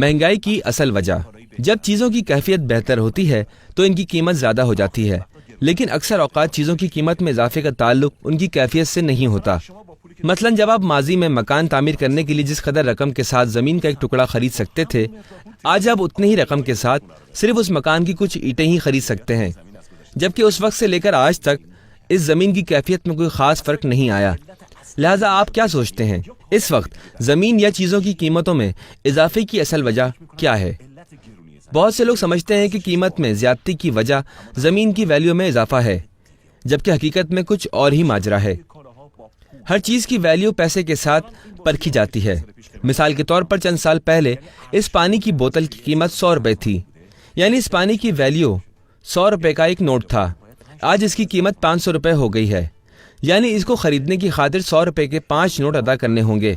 مہنگائی کی اصل وجہ: جب چیزوں کی کیفیت بہتر ہوتی ہے تو ان کی قیمت زیادہ ہو جاتی ہے، لیکن اکثر اوقات چیزوں کی قیمت میں اضافے کا تعلق ان کی کیفیت سے نہیں ہوتا۔ مثلا جب آپ ماضی میں مکان تعمیر کرنے کے لیے جس قدر رقم کے ساتھ زمین کا ایک ٹکڑا خرید سکتے تھے، آج آپ اتنے ہی رقم کے ساتھ صرف اس مکان کی کچھ اینٹیں ہی خرید سکتے ہیں، جبکہ اس وقت سے لے کر آج تک اس زمین کی کیفیت میں کوئی خاص فرق نہیں آیا۔ لہٰذا آپ کیا سوچتے ہیں، اس وقت زمین یا چیزوں کی قیمتوں میں اضافے کی اصل وجہ کیا ہے؟ بہت سے لوگ سمجھتے ہیں کہ قیمت میں زیادتی کی وجہ زمین کی ویلیو میں اضافہ ہے، جبکہ حقیقت میں کچھ اور ہی ماجرا ہے۔ ہر چیز کی ویلیو پیسے کے ساتھ پرکھی جاتی ہے۔ مثال کے طور پر چند سال پہلے اس پانی کی بوتل کی قیمت 100 روپے تھی، یعنی اس پانی کی ویلیو 100 روپے کا ایک نوٹ تھا۔ آج اس کی قیمت 500 روپے ہو گئی ہے، یعنی اس کو خریدنے کی خاطر 100 روپے کے 5 نوٹ ادا کرنے ہوں گے۔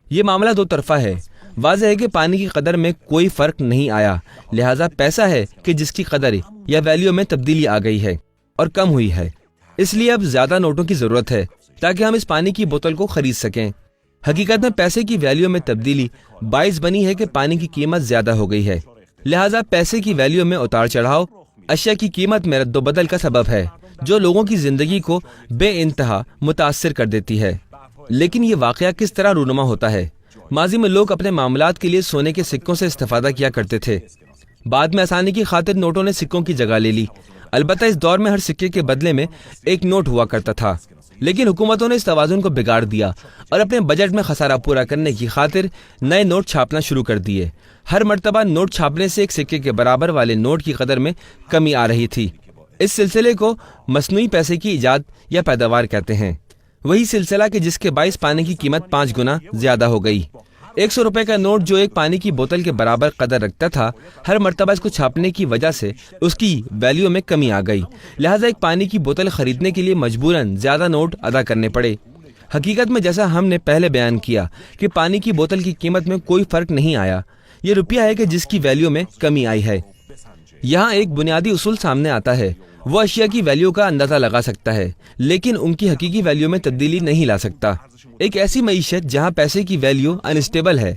یہ معاملہ دو طرفہ ہے۔ واضح ہے کہ پانی کی قدر میں کوئی فرق نہیں آیا، لہٰذا پیسہ ہے کہ جس کی قدر یا ویلیو میں تبدیلی آ گئی ہے اور کم ہوئی ہے۔ اس لیے اب زیادہ نوٹوں کی ضرورت ہے تاکہ ہم اس پانی کی بوتل کو خرید سکیں۔ حقیقت میں پیسے کی ویلیو میں تبدیلی باعث بنی ہے کہ پانی کی قیمت زیادہ ہو گئی ہے، لہٰذا پیسے کی ویلیو میں اتار چڑھاؤ اشیاء کی قیمت میں رد و بدل کا سبب ہے، جو لوگوں کی زندگی کو بے انتہا متاثر کر دیتی ہے۔ لیکن یہ واقعہ کس طرح رونما ہوتا ہے؟ ماضی میں لوگ اپنے معاملات کے لیے سونے کے سکوں سے استفادہ کیا کرتے تھے، بعد میں آسانی کی خاطر نوٹوں نے سکوں کی جگہ لے لی۔ البتہ اس دور میں ہر سکے کے بدلے میں ایک نوٹ ہوا کرتا تھا، لیکن حکومتوں نے اس توازن کو بگاڑ دیا اور اپنے بجٹ میں خسارہ پورا کرنے کی خاطر نئے نوٹ چھاپنا شروع کر دیے۔ ہر مرتبہ نوٹ چھاپنے سے ایک سکے کے برابر والے نوٹ کی قدر میں کمی آ رہی تھی۔ اس سلسلے کو مصنوعی پیسے کی ایجاد یا پیداوار کہتے ہیں، وہی سلسلہ کہ جس کے باعث پانی کی قیمت 5 گنا زیادہ ہو گئی۔ 100 روپے کا نوٹ جو ایک پانی کی بوتل کے برابر قدر رکھتا تھا، ہر مرتبہ اس کو چھاپنے کی وجہ سے اس کی ویلیو میں کمی آ گئی، لہٰذا ایک پانی کی بوتل خریدنے کے لیے مجبوراً زیادہ نوٹ ادا کرنے پڑے۔ حقیقت میں جیسا ہم نے پہلے بیان کیا کہ پانی کی بوتل کی قیمت میں کوئی فرق نہیں آیا، یہ روپیہ ہے کہ جس کی ویلیو میں کمی آئی ہے۔ یہاں ایک بنیادی اصول سامنے آتا ہے، وہ اشیاء کی ویلیو کا اندازہ لگا سکتا ہے لیکن ان کی حقیقی ویلیو میں تبدیلی نہیں لا سکتا۔ ایک ایسی معیشت جہاں پیسے کی ویلیو انسٹیبل ہے،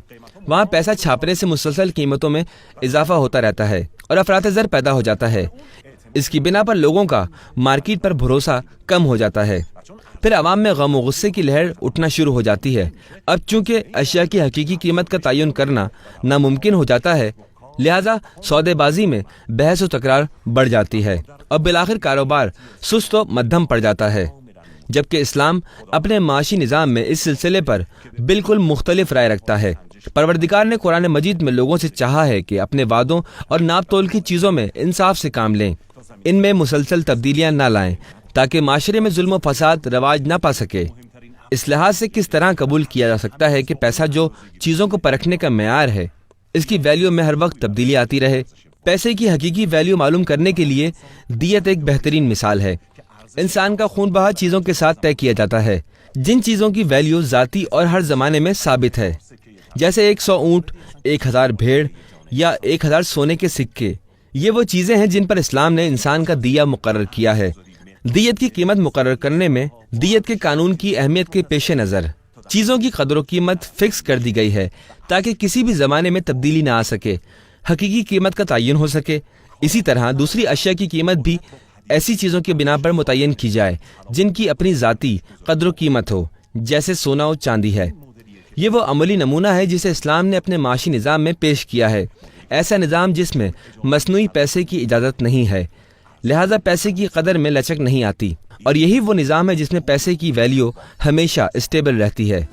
وہاں پیسہ چھاپنے سے مسلسل قیمتوں میں اضافہ ہوتا رہتا ہے اور افراط زر پیدا ہو جاتا ہے۔ اس کی بنا پر لوگوں کا مارکیٹ پر بھروسہ کم ہو جاتا ہے، پھر عوام میں غم و غصے کی لہر اٹھنا شروع ہو جاتی ہے۔ اب چونکہ اشیاء کی حقیقی قیمت کا تعین کرنا ناممکن ہو جاتا ہے، لہذا سودے بازی میں بحث و تکرار بڑھ جاتی ہے اور بالآخر کاروبار سست و مدھم پڑ جاتا ہے، جبکہ اسلام اپنے معاشی نظام میں اس سلسلے پر بالکل مختلف رائے رکھتا ہے۔ پروردگار نے قرآن مجید میں لوگوں سے چاہا ہے کہ اپنے وعدوں اور ناپ تول کی چیزوں میں انصاف سے کام لیں، ان میں مسلسل تبدیلیاں نہ لائیں تاکہ معاشرے میں ظلم و فساد رواج نہ پا سکے۔ اس لحاظ سے کس طرح قبول کیا جا سکتا ہے کہ پیسہ جو چیزوں کو پرکھنے کا معیار ہے، اس کی ویلیو میں ہر وقت تبدیلی آتی رہے؟ پیسے کی حقیقی ویلیو معلوم کرنے کے لیے دیت ایک بہترین مثال ہے۔ انسان کا خون بہا چیزوں کے ساتھ طے کیا جاتا ہے، جن چیزوں کی ویلیو ذاتی اور ہر زمانے میں ثابت ہے، جیسے 100 اونٹ، 1000 بھیڑ یا 1000 سونے کے سکے۔ یہ وہ چیزیں ہیں جن پر اسلام نے انسان کا دیہ مقرر کیا ہے۔ دیت کی قیمت مقرر کرنے میں دیت کے قانون کی اہمیت کے پیش نظر چیزوں کی قدر و قیمت فکس کر دی گئی ہے تاکہ کسی بھی زمانے میں تبدیلی نہ آ سکے، حقیقی قیمت کا تعین ہو سکے۔ اسی طرح دوسری اشیاء کی قیمت بھی ایسی چیزوں کی بنا پر متعین کی جائے جن کی اپنی ذاتی قدر و قیمت ہو، جیسے سونا و چاندی ہے۔ یہ وہ عملی نمونہ ہے جسے اسلام نے اپنے معاشی نظام میں پیش کیا ہے، ایسا نظام جس میں مصنوعی پیسے کی اجازت نہیں ہے، لہذا پیسے کی قدر میں لچک نہیں آتی، اور یہی وہ نظام ہے جس میں پیسے کی ویلیو ہمیشہ اسٹیبل رہتی ہے۔